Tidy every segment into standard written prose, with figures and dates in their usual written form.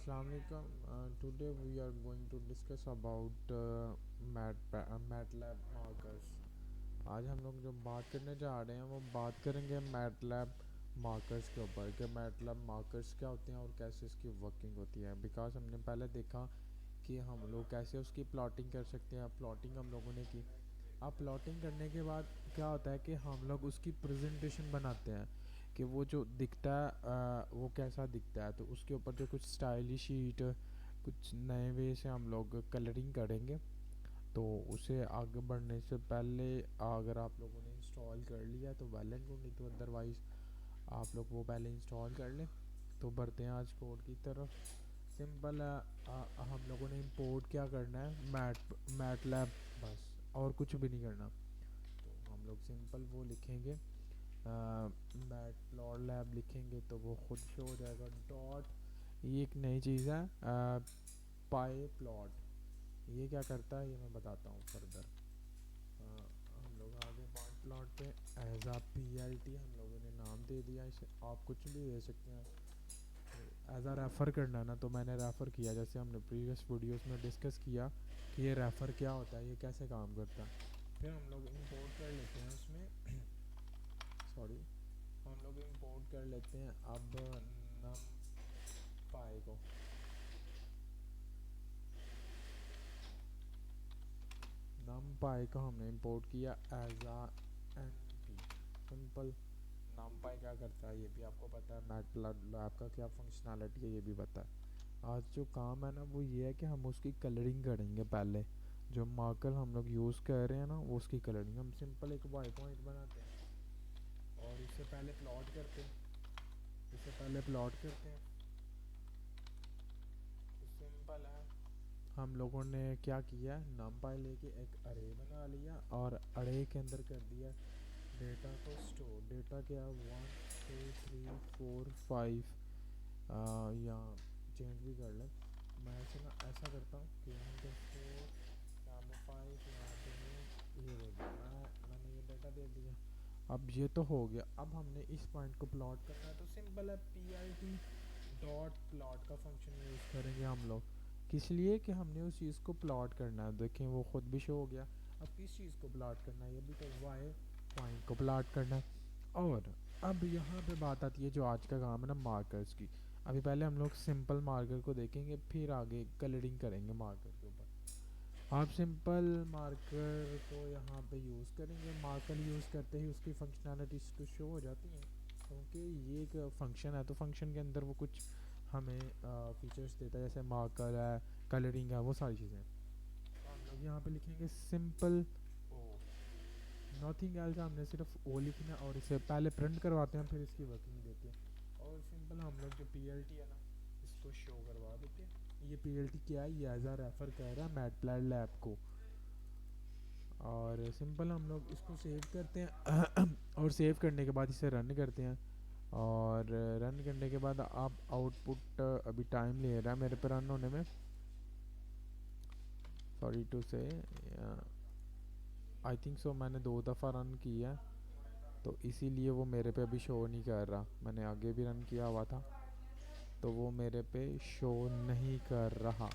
Assalamualaikum. Today we are going to discuss about MATLAB markers. आज हम लोग जो बात करने जा रहे हैं वो बात करेंगे MATLAB मार्कर्स के ऊपर कि MATLAB मार्कर्स क्या होते हैं और कैसे इसकी वर्किंग होती है। बिकॉज हमने पहले देखा कि हम लोग कैसे उसकी प्लॉटिंग कर सकते हैं। प्लॉटिंग हम लोगों ने की। अब प्लॉटिंग करने के बाद क्या होता है कि हम लोग उसकी प्रेजेंटेशन बनाते हैं कि वो जो दिखता है वो कैसा दिखता है। तो उसके ऊपर जो कुछ स्टाइलिश शीट कुछ नए वे से हम लोग कलरिंग करेंगे। तो उसे आगे बढ़ने से पहले अगर आप लोगों ने इंस्टॉल कर लिया तो वेल एंड गुड, नहीं तो अदरवाइज़ आप लोग वो पहले इंस्टॉल कर लें। तो बढ़ते हैं आज कोड की तरफ। सिंपल हम लोगों ने इंपोर्ट क्या करना है, मैटलैब, बस और कुछ भी नहीं करना। तो हम लोग सिंपल वो लिखेंगे मैट प्लॉट लैब लिखेंगे तो वो खुद से हो जाएगा। डॉट ये एक नई चीज़ है पाई प्लॉट। ये क्या करता है ये मैं बताता हूँ फर्दर। हम लोग आगे पाई प्लॉट पे एज आ PLT हम लोगों ने नाम दे दिया। इसे आप कुछ भी दे सकते हैं। एज आ रेफ़र करना ना, तो मैंने रेफ़र किया जैसे हमने प्रीवियस वीडियोस में डिस्कस किया कि ये रेफ़र क्या होता है, ये कैसे काम करता है। फिर हम लोग इंपोर्ट कर लेते हैं उसमें सॉरी हम लोग इंपोर्ट कर लेते हैं अब नम पाई को। नम पाई को हमने इंपोर्ट किया एज आ NP। सिंपल नम पाई क्या करता है ये भी आपको पता है। मैटलैब का क्या फंक्शनैलिटी है ये भी पता है। आज जो काम है ना वो ये है कि हम उसकी कलरिंग करेंगे। पहले जो मार्कर हम लोग यूज़ कर रहे हैं ना वो उसकी कलरिंग हम सिंपल एक वाई पॉइंट बनाते हैं और इससे पहले प्लॉट करते हैं। तो सिंपल है, हम लोगों ने क्या किया, नमपाई लेके एक अरे बना लिया और अरे के अंदर कर दिया डेटा को स्टोर। डेटा क्या, 1 2 3 4 5 या चेंज भी कर लें। मैं ऐसे ना ऐसा करता हूँ कि यहाँ पे 4 यहाँ पे 5 यहाँ पे ये दे दिया। मैंने ये डेटा दे दिया। अब ये तो हो गया। अब हमने इस पॉइंट को प्लॉट करना है तो सिंपल है PLT डॉट प्लॉट का फंक्शन यूज़ करेंगे हम लोग। किस लिए कि हमने उस चीज़ को प्लॉट करना है। देखें वो खुद भी शो हो गया। अब किस चीज़ को प्लॉट करना है, ये भी तो वाई पॉइंट को प्लॉट करना है। और अब यहाँ पे बात आती है जो आज का काम है ना मार्कर्स की। अभी पहले हम लोग सिंपल मार्कर को देखेंगे फिर आगे कलरिंग करेंगे मार्कर के ऊपर। आप सिंपल मार्कर को यहाँ पे यूज़ करेंगे। मार्कर यूज़ करते ही उसकी फंक्शनैलिटीज़ तो शो हो जाती हैं क्योंकि ये एक फंक्शन है। तो फंक्शन के अंदर वो कुछ हमें फीचर्स देता है जैसे मार्कर है, कलरिंग है, वो सारी चीज़ें। तो हम लोग यहाँ पे लिखेंगे सिंपल ओ, नथिंग एल्स। हमने सिर्फ ओ लिखना है और इसे पहले प्रिंट करवाते हैं फिर इसकी वर्किंग देते हैं। और सिंपल हम लोग जो PLT है ना इसको शो करवा देते हैं। ये PLT क्या है, ये एज आ रेफ़र कर रहा है मैटप्लैब लैब को। और सिंपल हम लोग इसको सेव करते हैं और सेव करने के बाद इसे रन करते हैं। और रन करने के बाद आप आउटपुट अभी टाइम ले रहा है मेरे पे रन होने में, सॉरी टू से। आई थिंक सो मैंने 2 दफ़ा रन किया तो इसीलिए वो मेरे पे अभी शो नहीं कर रहा। मैंने आगे भी रन किया हुआ था तो वो मेरे पे शो नहीं कर रहा।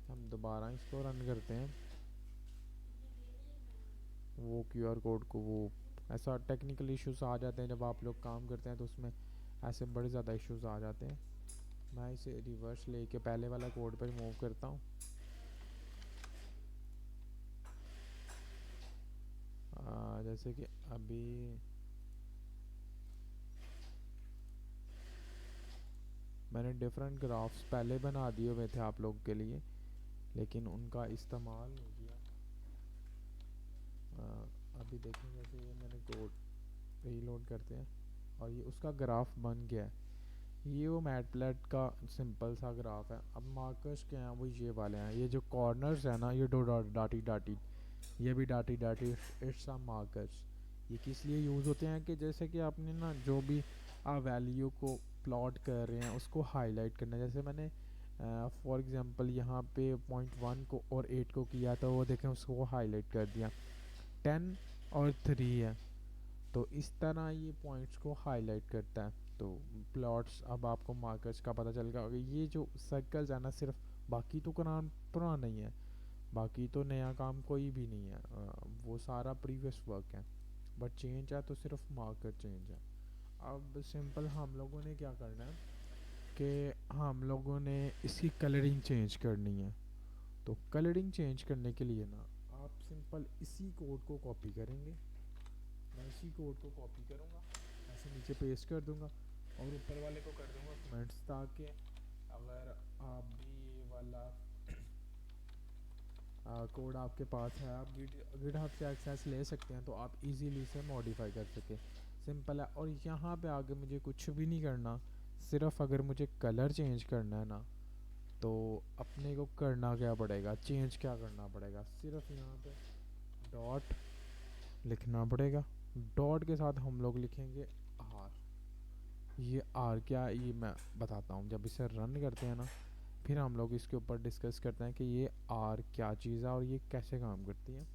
हम दोबारा इसको रन करते हैं। वो QR कोड को वो ऐसा टेक्निकल इश्यूज आ जाते हैं जब आप लोग काम करते हैं तो उसमें ऐसे बड़े ज़्यादा इश्यूज आ जाते हैं। मैं इसे रिवर्स लेके पहले वाला कोड पर मूव करता हूँ। जैसे कि अभी मैंने डिफरेंट ग्राफ्स पहले बना दिए हुए थे आप लोग के लिए लेकिन उनका इस्तेमाल नहीं किया। अभी देखें जैसे ये मैंने कोड रीलोड करते हैं और ये उसका ग्राफ बन गया है। ये वो मैटप्लैट का सिंपल सा ग्राफ है। अब मार्कर्स क्या हैं, वो ये वाले हैं। ये जो कॉर्नर्स है ना ये दो डाटी डाटी, ये भी डाटी डाटी, इट्स आ मार्कर्स। ये किस लिए यूज़ होते हैं कि जैसे कि आपने ना जो भी वैल्यू को प्लॉट कर रहे हैं उसको हाईलाइट करना है। जैसे मैंने फॉर एग्जांपल यहाँ पे 0.1 को और 8 को किया तो वो देखें उसको हाईलाइट कर दिया। 10 और 3 है तो इस तरह ये पॉइंट्स को हाईलाइट करता है। तो प्लॉट्स अब आपको मार्कर्स का पता चल गया, ये जो सर्कल्स है ना सिर्फ, बाकी तो कुरान पुराना नहीं है, बाकी तो नया काम कोई भी नहीं है, वो सारा प्रीवियस वर्क है, बट चेंज है तो सिर्फ मार्कर चेंज है। अब सिंपल हम लोगों ने क्या करना है कि हम लोगों ने इसकी कलरिंग चेंज करनी है। तो कलरिंग चेंज करने के लिए ना आप सिंपल इसी कोड को कॉपी करेंगे, मैं इसी कोड को कॉपी करूँगा, ऐसे नीचे पेस्ट कर दूँगा और ऊपर वाले को कर दूँगा कमेंट्स, ताकि अगर आप भी ये वाला कोड आपके पास है, आप गिट हब से एक्सेस ले सकते हैं, तो आप इजीली इसे मॉडिफाई कर सकें। सिंपल है। और यहाँ पे आगे मुझे कुछ भी नहीं करना, सिर्फ अगर मुझे कलर चेंज करना है ना, तो अपने को करना क्या पड़ेगा, चेंज क्या करना पड़ेगा, सिर्फ यहाँ पे डॉट लिखना पड़ेगा। डॉट के साथ हम लोग लिखेंगे आर। ये आर क्या है ये मैं बताता हूँ, जब इसे रन करते हैं ना फिर हम लोग इसके ऊपर डिस्कस करते हैं कि ये आर क्या चीज़ है और ये कैसे काम करती है।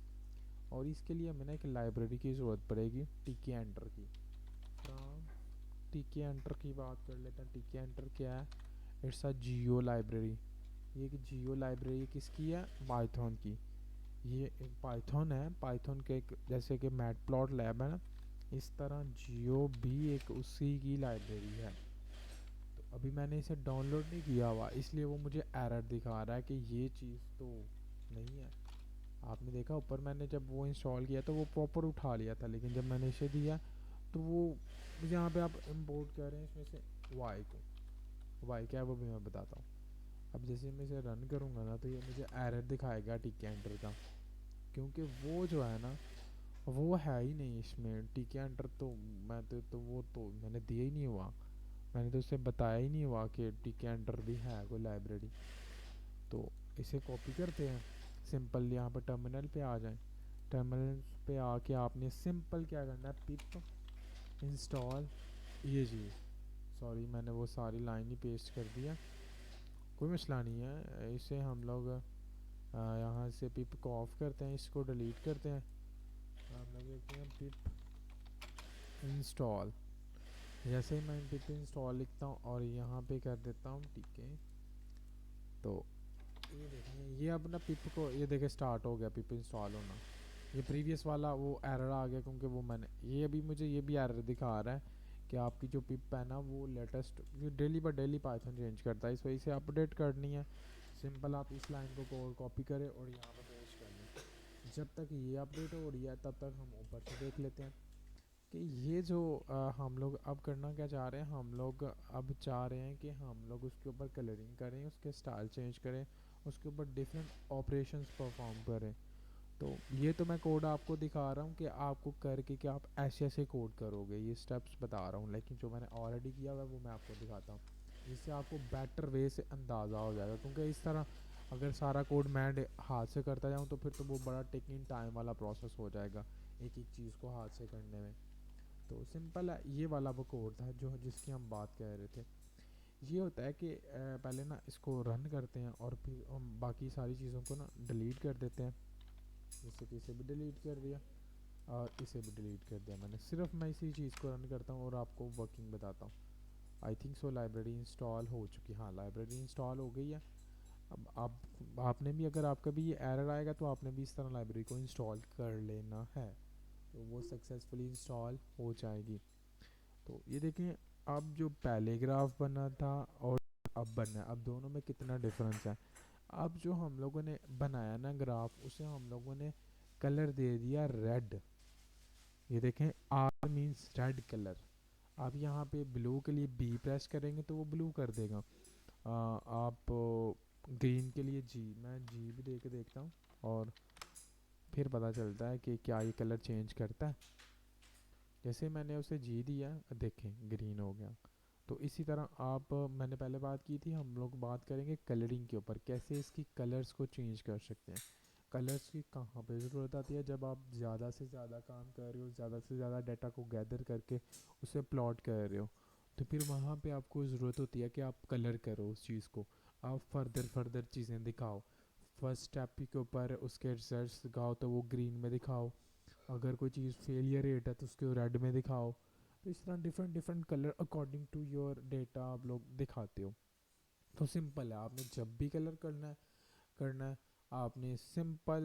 और इसके लिए हमें ना एक लाइब्रेरी की ज़रूरत पड़ेगी, टीके एंटर की। टीके एंटर की बात कर लेते हैं। टीके एंटर क्या है, इट्स अ जियो लाइब्रेरी। ये एक जियो लाइब्रेरी किसकी है, पाइथन की। ये एक पाइथन है, पाइथन के एक जैसे कि मैट प्लॉट लैब है ना, इस तरह जियो भी एक उसी की लाइब्रेरी है। तो अभी मैंने इसे डाउनलोड नहीं किया हुआ, इसलिए वो मुझे एरर दिखा रहा है कि ये चीज़ तो नहीं है। आपने देखा ऊपर मैंने जब वो इंस्टॉल किया तो वो प्रॉपर उठा लिया था, लेकिन जब मैंने इसे दिया तो वो यहाँ पे आप इंपोर्ट कर रहे हैं इसमें से वाई को। वाई क्या है वो भी मैं बताता हूँ। अब जैसे मैं इसे रन करूँगा ना तो ये मुझे एरर दिखाएगा टिक एंटर का, क्योंकि वो जो है ना वो है ही नहीं इसमें। टिक एंटर तो मैं तो वो तो मैंने दिया ही नहीं हुआ, मैंने तो उसे बताया ही नहीं हुआ कि टिक एंटर भी है कोई लाइब्रेरी। तो इसे कॉपी करते हैं, सिंपल यहाँ पर टर्मिनल पे आ जाएं। टर्मिनल पे आके आपने सिंपल क्या करना है, पिप इंस्टॉल ये चीज़, सॉरी मैंने वो सारी लाइन ही पेस्ट कर दिया, कोई मसला नहीं है। इसे हम लोग यहाँ से पिप को ऑफ करते हैं, इसको डिलीट करते हैं। हम लोग देखते हैं पिप इंस्टॉल। जैसे ही मैं पिप इंस्टॉल लिखता हूँ और यहाँ पे कर देता हूँ ठीक है, तो ये देखें ये अपना पिप को ये देखे स्टार्ट हो गया पिप इंस्टॉल होना। ये प्रीवियस वाला वो एरर आ गया, क्योंकि वो मैंने ये अभी मुझे ये भी एरर दिखा रहा है कि आपकी जो पिप है ना वो लेटेस्ट ये daily by daily Python change करता है, इस वजह से अपडेट करनी है। सिंपल आप इस लाइन को कोड कॉपी करें और यहाँ पर पेस्ट कर लें। जब तक ये अपडेट हो रही है तब तक हम ऊपर से देख लेते हैं कि ये जो हम लोग अब करना क्या चाह रहे हैं। हम लोग अब चाह रहे हैं कि हम लोग उसके ऊपर कलरिंग करें, उसके स्टाइल चेंज करें, उसके ऊपर डिफरेंट ऑपरेशंस परफॉर्म करें। तो ये तो मैं कोड आपको दिखा रहा हूँ कि आपको करके कि आप ऐसे ऐसे कोड करोगे, ये स्टेप्स बता रहा हूँ, लेकिन जो मैंने ऑलरेडी किया हुआ है वो मैं आपको दिखाता हूँ, जिससे आपको बेटर वे से अंदाज़ा हो जाएगा। क्योंकि इस तरह अगर सारा कोड मैं हाथ से करता जाऊँ तो फिर तो वो बड़ा टेकिंग टाइम वाला प्रोसेस हो जाएगा एक एक चीज़ को हाथ से करने में। तो सिंपल है, ये वाला वो कोड था जो जिसकी हम बात कर रहे थे। ये होता है कि पहले ना इसको रन करते हैं और फिर हम बाकी सारी चीज़ों को ना डिलीट कर देते हैं, जैसे कि इसे भी डिलीट कर दिया और इसे भी डिलीट कर दिया मैंने। सिर्फ मैं इसी चीज़ को रन करता हूँ और आपको वर्किंग बताता हूँ। I think so library install हो चुकी, हाँ लाइब्रेरी इंस्टॉल हो गई है। अब आप आपने भी अगर आपका भी ये एरर आएगा तो आपने भी इस तरह लाइब्रेरी को इंस्टॉल कर लेना है, तो वो सक्सेसफुली इंस्टॉल हो जाएगी। तो ये देखें अब जो पहले ग्राफ बना था और अब बना है, अब दोनों में कितना डिफरेंस है। अब जो हम लोगों ने बनाया ना ग्राफ, उसे हम लोगों ने कलर दे दिया रेड। ये देखें आर मीन्स रेड कलर। आप यहाँ पे ब्लू के लिए बी प्रेस करेंगे तो वो ब्लू कर देगा। आप ग्रीन के लिए जी, मैं जी भी दे के देखता हूँ और फिर पता चलता है कि क्या ये कलर चेंज करता है। जैसे मैंने उसे जी दिया देखें ग्रीन हो गया। तो इसी तरह आप मैंने पहले बात की थी, हम लोग बात करेंगे कलरिंग के ऊपर, कैसे इसकी कलर्स को चेंज कर सकते हैं। कलर्स की कहाँ पे ज़रूरत आती है, जब आप ज़्यादा से ज़्यादा काम कर रहे हो, ज़्यादा से ज़्यादा डाटा को गैदर करके उसे प्लॉट कर रहे हो, तो फिर वहाँ पे आपको ज़रूरत होती है कि आप कलर करो उस चीज़ को, आप फर्दर फर्दर चीज़ें दिखाओ। फर्स्ट स्टेप के ऊपर उसके रिजल्ट्स दिखाओ तो वो ग्रीन में दिखाओ, अगर कोई चीज़ फेलियर रेट है तो उसको रेड में दिखाओ, तो इस तरह different different colour according to your data आप लोग दिखाते हो। तो सिंपल है, आपने जब भी कलर करना है आपने सिंपल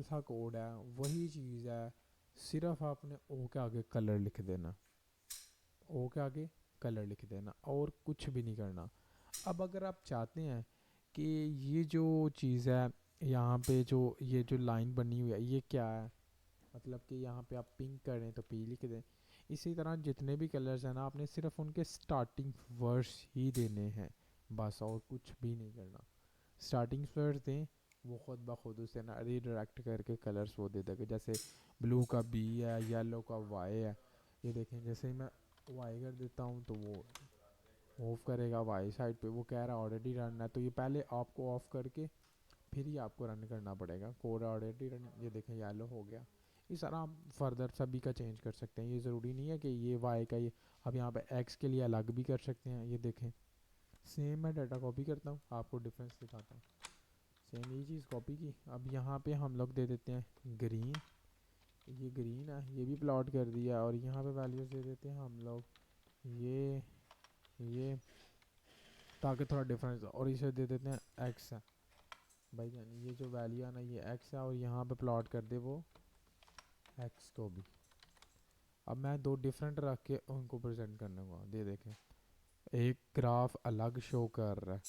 सा कोड है, वही चीज़ है, सिर्फ आपने ओ के आगे कलर लिख देना, ओ के आगे कलर लिख देना और कुछ भी नहीं करना। अब अगर आप चाहते हैं कि ये जो चीज़ है यहाँ पे जो ये जो लाइन बनी हुई है ये क्या है, मतलब कि यहाँ पे आप पिंक करें तो पी लिख दें। इसी तरह जितने भी कलर्स हैं ना आपने सिर्फ उनके स्टार्टिंग वर्ड्स ही देने हैं, बस और कुछ भी नहीं करना। स्टार्टिंग वर्ड्स दें, वो खुद ब खुद उसे ना रीडायरेक्ट करके कलर्स वो दे देगा। जैसे ब्लू का बी है, येलो का वाई है, ये देखें जैसे ही मैं वाई कर देता हूँ तो वो मूव करेगा वाई साइड पे, वो कह रहा है ऑलरेडी रन है, तो ये पहले आपको ऑफ करके फिर ही आपको रन करना पड़ेगा। कोड ऑलरेडी रन, ये देखें येलो हो गया। इस तरह आप फर्दर सभी का चेंज कर सकते हैं, ये ज़रूरी नहीं है कि ये वाई का ये, अब यहाँ पे एक्स के लिए अलग भी कर सकते हैं। ये देखें सेम मैं डाटा कॉपी करता हूँ, आपको डिफरेंस दिखाता हूँ। सेम यही चीज़ कॉपी की, अब यहाँ पे हम लोग दे देते हैं ग्रीन, ये ग्रीन है, ये भी प्लॉट कर दिया, और यहाँ पे वैल्यूज़ दे देते हैं हम लोग ये ताकि थोड़ा डिफरेंस, और इसे दे देते हैं एक्स है भाई जान, ये जो वैल्यू है ना ये एक्स है, और यहाँ पे प्लॉट कर दे वो एक्स को भी। अब मैं दो डिफरेंट रख के उनको प्रेजेंट करने को दे देखें, एक ग्राफ अलग शो कर रहा है।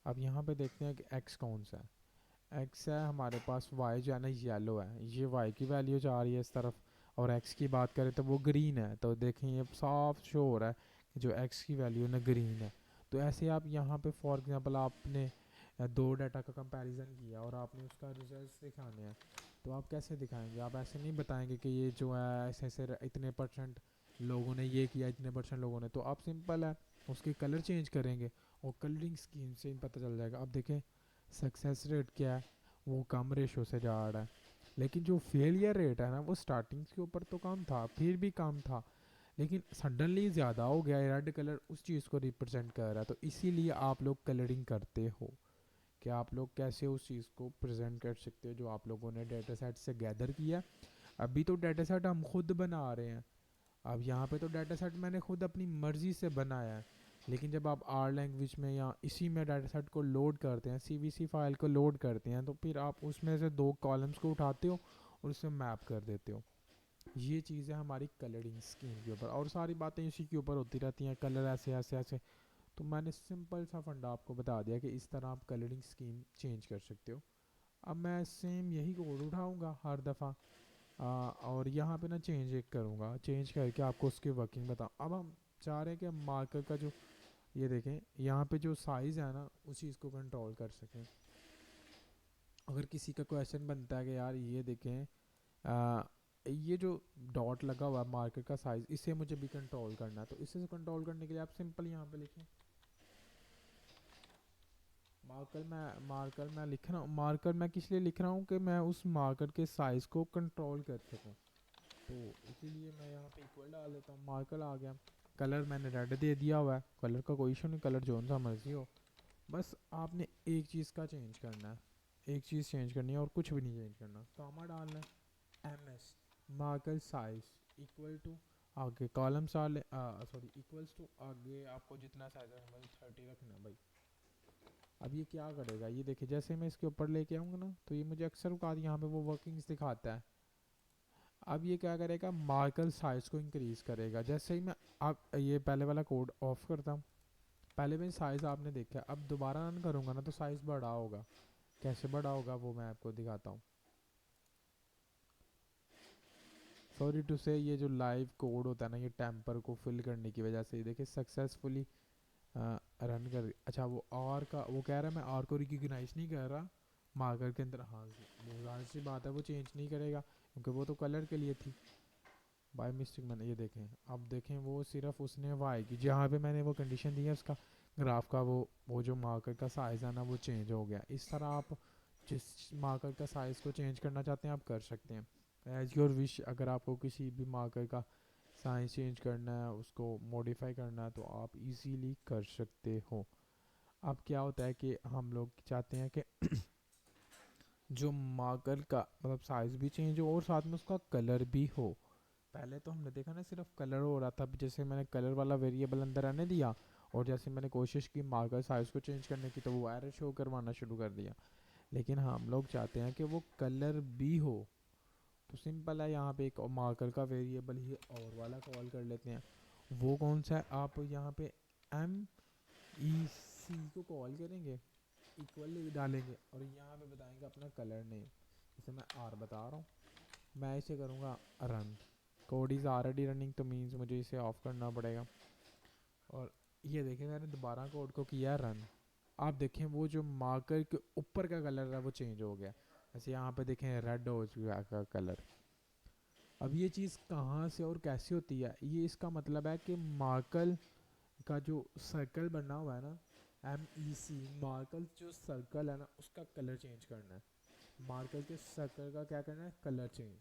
अब यहाँ पे देखते हैं कि एक्स कौन सा है। एक्स है हमारे पास, वाई जो है ना येलो है, ये वाई की वैल्यू जा रही है इस तरफ, और एक्स की बात करें तो वो ग्रीन है। तो देखें ये साफ शो हो रहा है कि जो एक्स की वैल्यू ना ग्रीन है। तो ऐसे आप यहाँ पे फॉर एग्जांपल आपने दो डाटा का कंपैरिजन किया और आपने उसका रिजल्ट्स दिखाने हैं, तो आप कैसे दिखाएंगे? आप ऐसे नहीं बताएंगे कि ये जो है ऐसे ऐसे इतने परसेंट लोगों ने ये किया, इतने परसेंट लोगों ने, तो आप सिंपल है उसके कलर चेंज करेंगे और कलरिंग स्कीम से ही पता चल जाएगा। अब देखें सक्सेस रेट क्या है, वो कम रेशो से जा रहा है, लेकिन जो फेलियर रेट है ना वो स्टार्टिंग के ऊपर तो कम था, फिर भी कम था, लेकिन सडनली ज़्यादा हो गया। रेड कलर उस चीज़ को रिप्रेजेंट कर रहा है, तो इसीलिए आप लोग कलरिंग करते हो कि आप लोग कैसे उस चीज़ को प्रेजेंट कर सकते हो जो आप लोगों ने डेटा सेट से गैदर किया। अभी तो डाटा सेट हम खुद बना रहे हैं, अब यहाँ पे तो डाटा सेट मैंने खुद अपनी मर्ज़ी से बनाया है, लेकिन जब आप आर लैंग्वेज में या इसी में डाटा सेट को लोड करते हैं, सीवीसी फाइल को लोड करते हैं, तो फिर आप उसमें से दो कॉलम्स को उठाते हो और उसे मैप कर देते हो। ये चीज़ है हमारी कलरिंग स्कीम के ऊपर, और सारी बातें इसी के ऊपर होती रहती हैं, कलर ऐसे ऐसे ऐसे। तो मैंने सिंपल सा फंडा आपको बता दिया कि इस तरह आप कलरिंग स्कीम चेंज कर सकते हो। अब मैं सेम यही कोड उठाऊँगा हर दफ़ा, और यहाँ पे ना चेंज एक करूँगा, चेंज करके आपको उसकी वर्किंग बताऊँ। अब हम चाह रहे हैं कि मार्कर का जो, ये देखें यहाँ पे जो साइज़ है ना उस चीज़ को कंट्रोल कर सकें। अगर किसी का क्वेश्चन बनता है कि यार ये देखें ये जो डॉट लगा हुआ है मार्कर का साइज़, इसे मुझे भी कंट्रोल करना है, तो इसे कंट्रोल करने के लिए आप सिंपल यहाँ पे लिखें मार्कर मैं लिख रहा हूँ, मार्कर मैं किस लिए लिख रहा हूँ कि मैं उस मार्कर के साइज़ को कंट्रोल कर सकूँ, तो इसीलिए मैं यहाँ पे इक्वल डाल देता हूँ, मार्कर आ गया। कलर मैंने रेड दे दिया हुआ है, कलर का कोई इशू नहीं, कलर जो सा मर्जी हो, बस आपने एक चीज़ का चेंज करना है, एक चीज़ चेंज करनी है और कुछ भी नहीं चेंज करना। कामा डालना है, M S marker size equal to, आगे कॉलम साल सॉरी इक्वल्स टू, आगे आपको जितना साइज है मतलब 30 रखना है भाई। अब ये क्या करेगा, ये देखिए जैसे मैं इसके ऊपर लेके आऊँगा ना तो ये मुझे अक्सर औकात यहाँ पे वो वर्किंग्स दिखाता है। अब ये क्या करेगा, मार्कर साइज को इंक्रीज करेगा। जैसे ही मैं अब ये पहले वाला कोड ऑफ करता हूँ, पहले में साइज़ आपने देखा, अब दोबारा रन करूँगा ना तो साइज़ बड़ा होगा। कैसे बड़ा होगा वो मैं आपको दिखाता हूँ। सॉरी टू से ये जो लाइव कोड होता है ना ये टेम्पर को फिल करने की वजह से देखिए सक्सेसफुली रन कर, अच्छा वो आर का वो कह रहा है, मैं आर को रिकग्नाइज नहीं कर रहा मार्कर के अंदर। हाँ वो जाहिर सी बात है वो चेंज नहीं करेगा क्योंकि वो तो कलर के लिए थी, बाय मिस्टेक मैंने ये देखें। अब देखें वो सिर्फ उसने वाई की जहाँ पे मैंने वो कंडीशन दी है उसका ग्राफ का वो जो मार्कर का साइज़ है ना वो चेंज हो गया। इस तरह आप जिस मार्कर का साइज़ को चेंज करना चाहते हैं आप कर सकते हैं, एज योर विश। अगर आपको किसी भी मार्कर का साइज चेंज करना है, उसको मॉडिफाई करना है, तो आप इजीली कर सकते हो। अब क्या होता है कि हम लोग चाहते हैं कि जो मार्कर का मतलब साइज़ भी चेंज हो और साथ में उसका कलर भी हो। पहले तो हमने देखा ना सिर्फ कलर हो रहा था, अब जैसे मैंने कलर वाला वेरिएबल अंदर आने दिया और जैसे मैंने कोशिश की मार्कर साइज को चेंज करने की तो वो एरर शो करवाना शुरू कर दिया। लेकिन हम लोग चाहते हैं कि वो कलर भी हो, तो सिंपल है, यहाँ पे एक मार्कर का वेरिएबल ही और वाला कॉल कर लेते हैं। वो कौन सा है, आप यहाँ पे एम ई सी को कॉल करेंगे, इक्वल डालेंगे और यहाँ पे बताएंगे अपना कलर नेम। जैसे मैं आर बता रहा हूँ, मैं इसे करूँगा run. Code is already running, तो मीन्स मुझे इसे ऑफ करना पड़ेगा। और ये देखें मैंने दोबारा कोड को किया रन। आप देखें वो जो मार्कर के ऊपर का कलर है वो चेंज हो गया। ऐसे यहाँ पे देखें रेड हो चुका का कलर। अब ये चीज़ कहाँ से और कैसे होती है, ये इसका मतलब है कि मार्कर का जो सर्कल बना हुआ है ना, एम ई सी, मार्कर जो सर्कल है ना उसका कलर चेंज करना है। मार्कर के सर्कल का क्या करना है, कलर चेंज।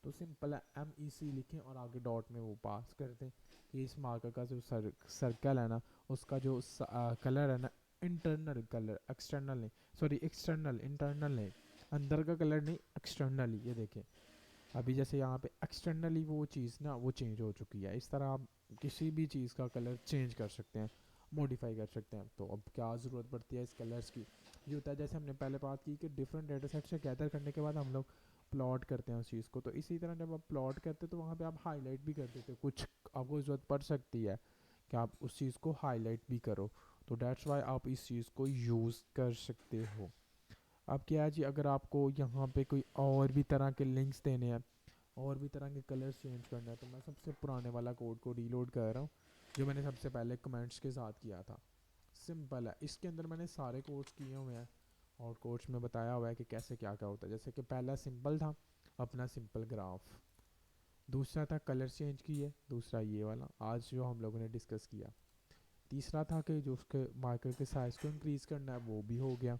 तो सिंपल है, एम ई सी लिखें और आगे डॉट में वो पास कर दें कि इस मार्कर का जो सर्कल है ना उसका जो कलर है ना, इंटरनल कलर, एक्सटर्नल नहीं, सॉरी एक्सटर्नल, इंटरनल नहीं, अंदर का कलर नहीं, एक्सटर्नली। ये देखें अभी जैसे यहाँ पे एक्सटर्नली वो चीज़ ना वो चेंज हो चुकी है। इस तरह आप किसी भी चीज़ का कलर चेंज कर सकते हैं, मॉडिफाई कर सकते हैं। तो अब क्या ज़रूरत पड़ती है इस कलर्स की, ये होता है जैसे हमने पहले बात की कि डिफरेंट डेटा सेट से गैदर करने के बाद हम लोग प्लॉट करते हैं उस चीज़ को। तो इसी तरह जब आप प्लॉट करते तो वहाँ पे आप हाईलाइट भी कर देते हो, कुछ आपको ज़रूरत पड़ सकती है कि आप उस चीज़ को हाईलाइट भी करो। तो डैट्स वाई आप इस चीज़ को यूज़ कर सकते हो। अब क्या है जी, अगर आपको यहाँ पे कोई और भी तरह के लिंक्स देने हैं और भी तरह के कलर्स चेंज करना है, तो मैं सबसे पुराने वाला कोड को रीलोड कर रहा हूँ जो मैंने सबसे पहले कमेंट्स के साथ किया था। सिंपल है, इसके अंदर मैंने सारे कोड्स किए हुए हैं और कोड्स में बताया हुआ है कि कैसे क्या क्या होता है। जैसे कि पहला सिंपल था, अपना सिंपल ग्राफ। दूसरा था कलर चेंज किए, दूसरा ये वाला आज जो हम लोगों ने डिस्कस किया। तीसरा था कि जो उसके मार्कर के साइज़ को इंक्रीज़ करना है वो भी हो गया।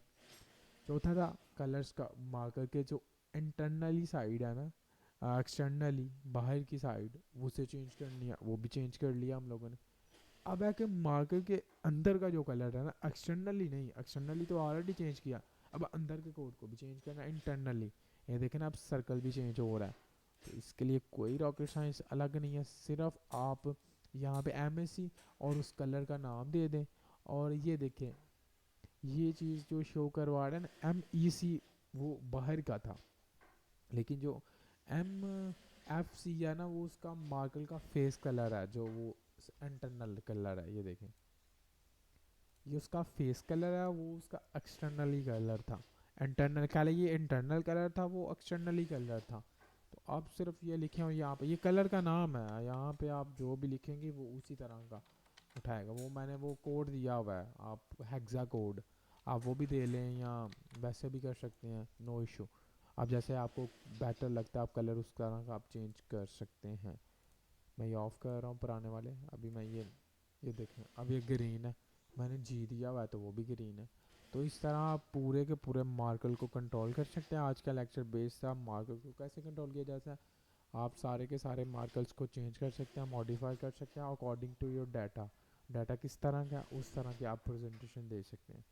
चौथा था कलर्स का मार्कर के जो इंटरनली साइड है ना, एक्सटर्नली बाहर की साइड उसे चेंज करनी है, वो भी चेंज कर लिया हम लोगों ने। अब है कि मार्कर के अंदर का जो कलर है ना, एक्सटर्नली नहीं, एक्सटर्नली तो ऑलरेडी चेंज किया, अब अंदर के कोड को भी चेंज करना है इंटरनली। ये देखें ना, अब सर्कल भी चेंज हो रहा है। तो इसके लिए कोई रॉकेट साइंस अलग नहीं है, सिर्फ आप यहाँ पे एम एस सी और उस कलर का नाम दे दें। और ये देखें ये चीज़ जो शो करवा रहा है ना एम ई सी, वो बाहर का था, लेकिन जो एम एफ सी है ना वो उसका मार्कर का फेस कलर है, जो वो इंटरनल कलर है। ये देखें ये उसका फेस कलर है, वो उसका एक्सटर्नली कलर था। इंटरनल कलर, ये इंटरनल कलर था, वो एक्सटर्नली कलर था। तो आप सिर्फ ये लिखें और यहाँ पे ये कलर का नाम है, यहाँ पे आप जो भी लिखेंगे वो उसी तरह का उठाएगा। वो मैंने वो कोड दिया हुआ है, आप हेक्सा कोड आप वो भी दे लें या वैसे भी कर सकते हैं, नो इशू। अब जैसे आपको बेटर लगता है आप कलर उस तरह का आप चेंज कर सकते हैं। मैं ये ऑफ़ कर रहा हूँ पुराने वाले, अभी मैं ये देखें अब ये ग्रीन है, मैंने जी दिया हुआ है तो वो भी ग्रीन है। तो इस तरह आप पूरे के पूरे मार्कर को कंट्रोल कर सकते हैं। आज का लेक्चर बेस था मार्कर को कैसे कंट्रोल किया जाता है। आप सारे के सारे मार्कर्स को चेंज कर सकते हैं, मॉडिफाई कर सकते हैं according to your data. Data किस तरह का उस तरह की आप प्रेजेंटेशन दे सकते हैं।